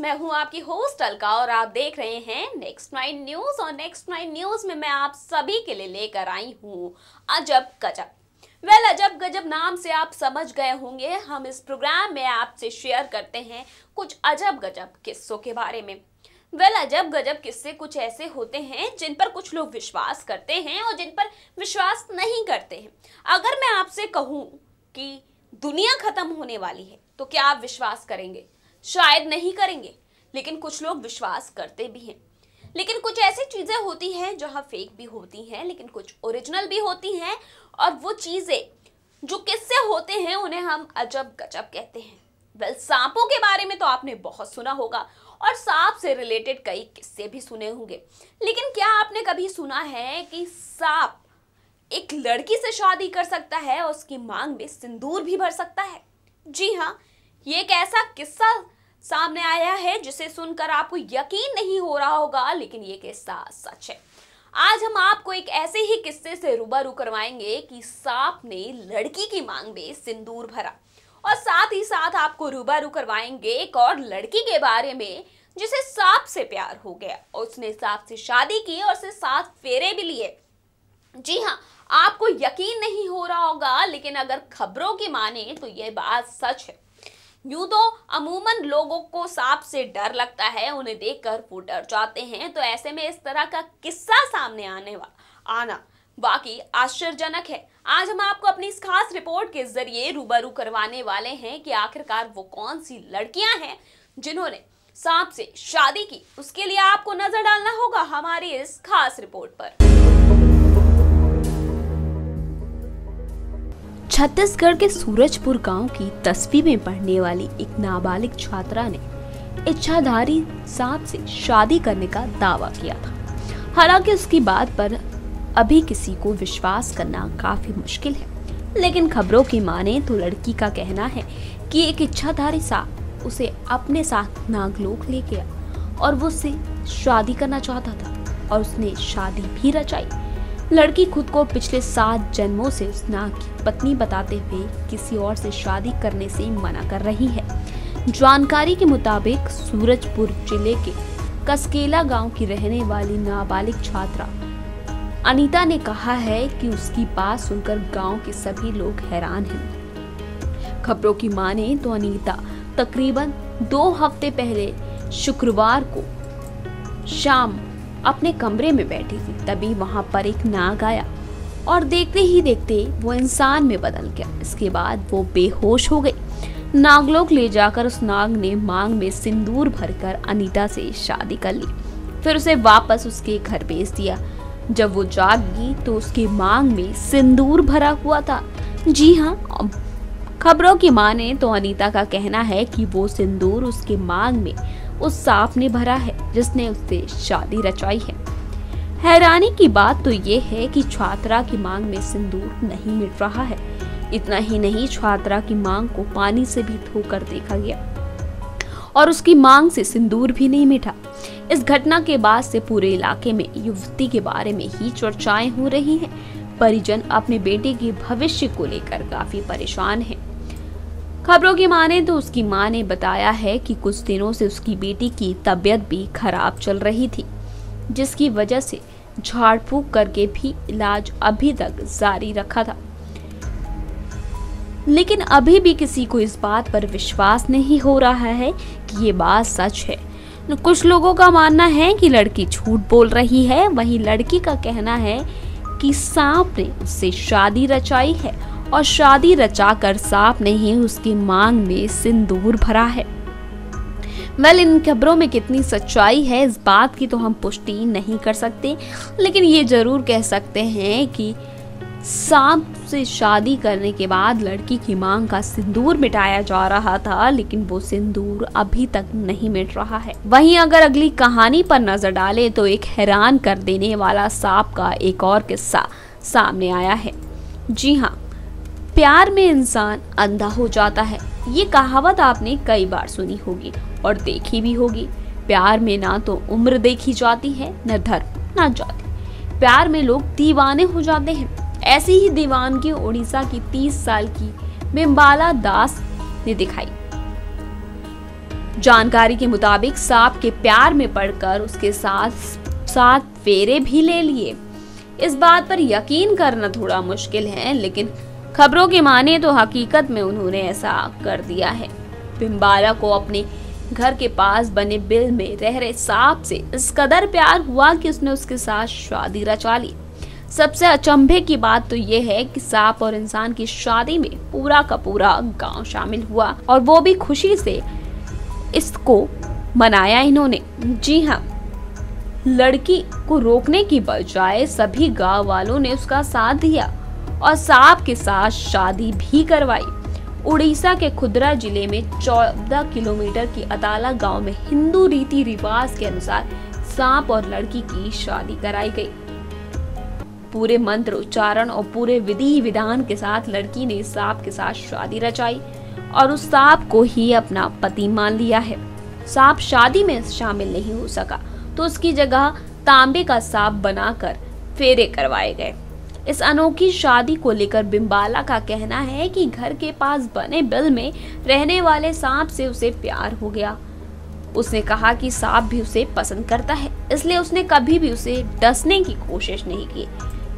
मैं हूं आपकी होस्ट अलका और आप देख रहे हैं नेक्स्ट 9 न्यूज। और नेक्स्ट 9 न्यूज में मैं आप सभी के लिए लेकर आई हूं अजब गजब। अजब गजब नाम से आप समझ गए होंगे, हम इस प्रोग्राम में आपसे शेयर करते हैं कुछ अजब गजब किस्सों के बारे में। अजब गजब किस्से कुछ ऐसे होते हैं जिन पर कुछ लोग विश्वास करते हैं और जिन पर विश्वास नहीं करते हैं। अगर मैं आपसे कहूं कि दुनिया खत्म होने वाली है तो क्या आप विश्वास करेंगे? शायद नहीं करेंगे, लेकिन कुछ लोग विश्वास करते भी हैं। लेकिन कुछ ऐसी चीजें होती हैं जहां फेक भी होती हैं, लेकिन कुछ ओरिजिनल भी होती हैं। और वो चीजें जो किस्से होते हैं उन्हें हम अजब गजब कहते हैं। सांपों के बारे में तो आपने बहुत सुना होगा और सांप से रिलेटेड कई किस्से भी सुने होंगे, लेकिन क्या आपने कभी सुना है कि सांप एक लड़की से शादी कर सकता है और उसकी मांग में सिंदूर भी भर सकता है? जी हाँ, ये एक ऐसा किस्सा सामने आया है जिसे सुनकर आपको यकीन नहीं हो रहा होगा, लेकिन ये किस्सा सच है। आज हम आपको एक ऐसे ही किस्से से रूबरू करवाएंगे कि सांप ने लड़की की मांग में सिंदूर भरा, और साथ ही साथ आपको रूबरू करवाएंगे एक और लड़की के बारे में जिसे सांप से प्यार हो गया और उसने सांप से शादी की और उससे 7 फेरे भी लिए। जी हाँ, आपको यकीन नहीं हो रहा होगा, लेकिन अगर खबरों की माने तो यह बात सच है। यूं तो अमूमन लोगों को सांप से डर लगता है, उन्हें देखकर वो डर जाते हैं, तो ऐसे में इस तरह का किस्सा सामने आना वाकई आश्चर्यजनक है। आज हम आपको अपनी इस खास रिपोर्ट के जरिए रूबरू करवाने वाले हैं कि आखिरकार वो कौन सी लड़कियां हैं जिन्होंने सांप से शादी की। उसके लिए आपको नजर डालना होगा हमारी इस खास रिपोर्ट पर। छत्तीसगढ़ के सूरजपुर गांव की 10वीं में पढ़ने वाली एक नाबालिग छात्रा ने इच्छाधारी सांप से शादी करने का दावा किया था। हालांकि उसकी बात पर अभी किसी को विश्वास करना काफी मुश्किल है, लेकिन खबरों की माने तो लड़की का कहना है कि एक इच्छाधारी सांप उसे अपने साथ नागलोक ले गया और वो उससे शादी करना चाहता था और उसने शादी भी रचाई। लड़की खुद को पिछले 7 जन्मों से उस नाग की पत्नी बताते हुए किसी और से शादी करने से मना कर रही है। जानकारी के मुताबिक सूरजपुर जिले के कसकेला गांव की रहने वाली नाबालिग छात्रा अनीता ने कहा है कि उसकी बात सुनकर गांव के सभी लोग हैरान हैं। खबरों की माने तो अनीता तकरीबन 2 हफ्ते पहले शुक्रवार को शाम अपने कमरे में बैठी थी, तभी वहां पर एक नाग आया और देखते ही देखते वो इंसान में बदल गया। इसके बाद वो बेहोश हो गई। नागलोक ले जाकर उस नाग ने मांग में सिंदूर भरकर अनीता से शादी कर ली, फिर उसे वापस उसके घर भेज दिया। जब वो जागी तो उसके मांग में सिंदूर भरा हुआ था। जी हाँ, खबरों की माने तो अनीता का कहना है कि वो सिंदूर उसके मांग में उस सांप ने भरा है जिसने उससे शादी रचाई है। हैरानी की बात तो ये है कि छात्रा की मांग में सिंदूर नहीं मिट रहा है। इतना ही नहीं, छात्रा की मांग को पानी से भी धोकर देखा गया और उसकी मांग से सिंदूर भी नहीं मिटा। इस घटना के बाद से पूरे इलाके में युवती के बारे में ही चर्चाएं हो रही हैं। परिजन अपने बेटे के भविष्य को लेकर काफी परेशान हैं। खबरों की माने तो उसकी मां ने बताया है कि कुछ दिनों से उसकी बेटी की तबीयत भी खराब चल रही थी, जिसकी वजह से झाड़ फूंक करके भी इलाज अभी तक जारी रखा था। लेकिन अभी भी किसी को इस बात पर विश्वास नहीं हो रहा है कि ये बात सच है। कुछ लोगों का मानना है कि लड़की झूठ बोल रही है, वहीं लड़की का कहना है कि सांप ने उससे शादी रचाई है और शादी रचाकर सांप ने ही उसकी मांग में सिंदूर भरा है। इन खबरों में कितनी सच्चाई है इस बात की तो हम पुष्टि नहीं कर सकते, लेकिन ये जरूर कह सकते हैं कि सांप से शादी करने के बाद लड़की की मांग का सिंदूर मिटाया जा रहा था, लेकिन वो सिंदूर अभी तक नहीं मिट रहा है। वहीं अगर अगली कहानी पर नजर डालें तो एक हैरान कर देने वाला सांप का एक और किस्सा सामने आया है। जी हाँ, प्यार में इंसान अंधा हो जाता है। ये कहावत आपने कई बार सुनी होगी और देखी भी होगी। प्यार में ना तो उम्र देखी जाती है, न धर्म, न जाति। प्यार में लोग दीवाने हो जाते हैं। ऐसी ही दीवानगी उड़ीसा की 30 साल की बिम्बाला दास ने दिखाई। जानकारी के मुताबिक सांप के प्यार में पड़कर उसके साथ 7 फेरे भी ले लिए। इस बात पर यकीन करना थोड़ा मुश्किल है, लेकिन खबरों की माने तो हकीकत में उन्होंने ऐसा कर दिया है। बिम्बाला को अपने घर के पास बने बिल में रह रहे सांप से इस कदर प्यार हुआ कि उसने उसके साथ शादी रचा ली। सबसे अचंभे की बात तो ये है कि सांप और इंसान की शादी में पूरा का पूरा गांव शामिल हुआ, और वो भी खुशी से इसको मनाया इन्होंने। जी हाँ, लड़की को रोकने की बजाय सभी गांव वालों ने उसका साथ दिया और सांप के साथ शादी भी करवाई। उड़ीसा के खुदरा जिले में 14 किलोमीटर की अताला गांव में हिंदू रीति रिवाज के अनुसार सांप और लड़की की शादी कराई गई। पूरे मंत्र उच्चारण और पूरे विधि विधान के साथ लड़की ने सांप के साथ शादी रचाई और उस सांप को ही अपना पति मान लिया है। सांप शादी में शामिल नहीं हो सका तो उसकी जगह तांबे का सांप बनाकर फेरे करवाए गए। इस अनोखी शादी को लेकर बिम्बाला का कहना है कि घर के पास बने बिल में रहने वाले सांप से उसे प्यार हो गया। उसने कहा कि सांप भी उसे पसंद करता है, इसलिए उसने कभी भी उसे डसने की कोशिश नहीं की।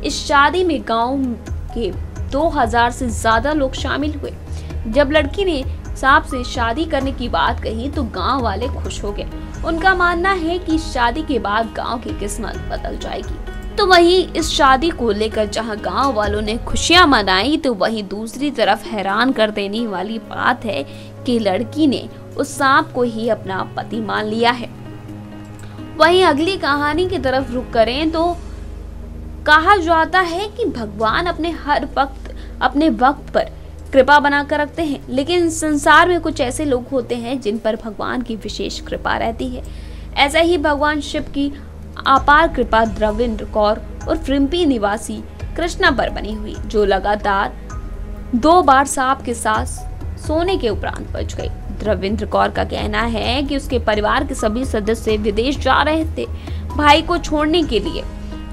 इस शादी में गांव के 2000 से ज्यादा लोग शामिल हुए। जब लड़की ने सांप से शादी करने की बात कही तो गांव वाले खुश हो गए। उनका मानना है कि शादी के बाद गांव की किस्मत बदल जाएगी। तो वहीं इस शादी को लेकर जहां गांव वालों ने खुशियां मनाई, तो वहीं दूसरी तरफ हैरान कर देने वाली बात है कि लड़की ने उस सांप को ही अपना पति मान लिया है। वहीं अगली कहानी की तरफ रुख करें तो कहा जाता है कि भगवान अपने हर वक्त अपने वक्त पर कृपा बनाकर रखते हैं, लेकिन संसार में कुछ ऐसे लोग होते हैं जिन पर भगवान की विशेष कृपा रहती है। ऐसा ही भगवान शिव की अपार कृपा द्रविंद्र कौर और फ्रिम्पी निवासी कृष्णा पर बनी हुई, जो लगातार 2 बार सांप के साथ सोने के उपरांत बच गई। द्रविंद्र कौर का कहना है कि उसके परिवार के सभी सदस्य विदेश जा रहे थे भाई को छोड़ने के लिए।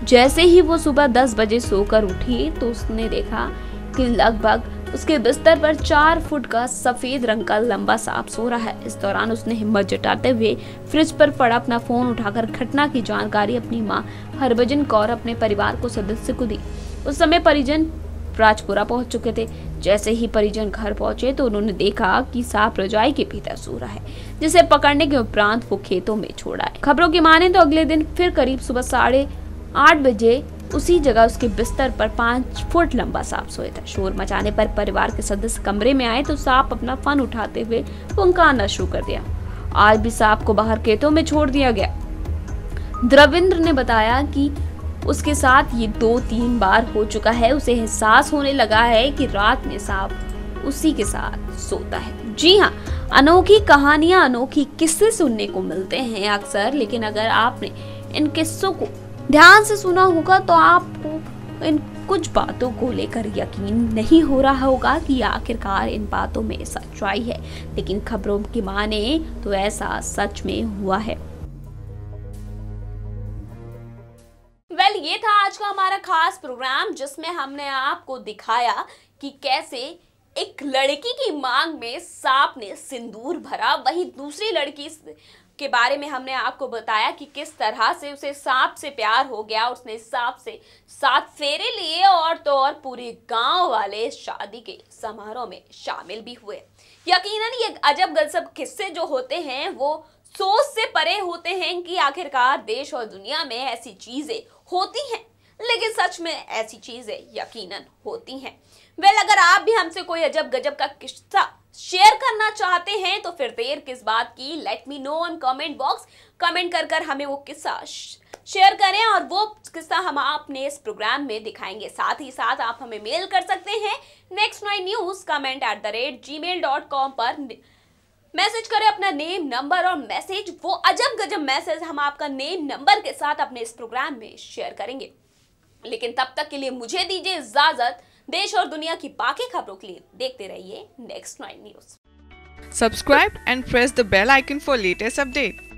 जैसे ही वो सुबह 10 बजे सोकर उठी तो उसने देखा कि लगभग उसके बिस्तर पर 4 फुट का सफेद रंग का लंबा सांप सो रहा है। इस दौरान उसने हिम्मत जुटाते हुए फ्रिज पर पड़ा अपना फोन उठाकर घटना की जानकारी अपनी मां हरभजन कौर अपने परिवार को सदस्य को दी। उस समय परिजन राजपुरा पहुंच चुके थे। जैसे ही परिजन घर पहुंचे तो उन्होंने देखा कि सांप रजाई के भीतर सो रहा है, जिसे पकड़ने के उपरांत वो खेतों में छोड़ा है। खबरों की माने तो अगले दिन फिर करीब सुबह 8:30 बजे उसी जगह उसके बिस्तर पर 5 फुट लंबा सांप सोया था। शोर मचाने पर परिवार के सदस्य कमरे में आए तो सांप अपना फन उठाते हुए फुंकारना शुरू कर दिया। आज भी सांप को बाहर खेतों में छोड़ दिया गया। द्रविंद्र ने बताया कि उसके साथ ये 2-3 बार हो चुका है। उसे एहसास होने लगा है कि रात में सांप उसी के साथ सोता है। जी हाँ, अनोखी कहानियां, अनोखी किस्से सुनने को मिलते हैं अक्सर, लेकिन अगर आपने इन किस्सों को ध्यान से सुना होगा तो आपको इन कुछ बातों को लेकर यकीन नहीं हो रहा होगा कि आखिरकार इन बातों में सच्चाई है, लेकिन खबरों की माने तो ऐसा सच में हुआ है। ये था आज का हमारा खास प्रोग्राम, जिसमें हमने आपको दिखाया कि कैसे एक लड़की की मांग में सांप ने सिंदूर भरा। वहीं दूसरी लड़की के बारे में हमने आपको बताया कि किस तरह से उसे सांप से प्यार हो गया, उसने सांप से 7 फेरे लिए और तो और पूरे गांव वाले शादी के समारोह में शामिल भी हुए। यकीनन ये अजब गजब किस्से जो होते हैं वो सोच से परे होते हैं कि आखिरकार देश और दुनिया में ऐसी चीजें होती हैं, लेकिन सच में ऐसी चीजें यकीनन होती हैं। अगर आप भी हमसे कोई अजब गजब का किस्सा शेयर करना चाहते हैं तो फिर देर किस बात की, let me know on comment box. Comment कर हमें वो किस्सा शेयर करें और वो किस्सा हम अपने इस प्रोग्राम में दिखाएंगे। साथ ही साथ आप हमें मेल कर सकते हैं next9news@gmail.com पर। मैसेज करें अपना नेम, नंबर और मैसेज। वो अजब गजब मैसेज हम आपका नेम, नंबर के साथ अपने इस प्रोग्राम में शेयर करेंगे। लेकिन तब तक के लिए मुझे दीजिए इजाजत। देश और दुनिया की बाकी खबरों के लिए देखते रहिए Next 9 News। Subscribe and press the bell icon for latest update.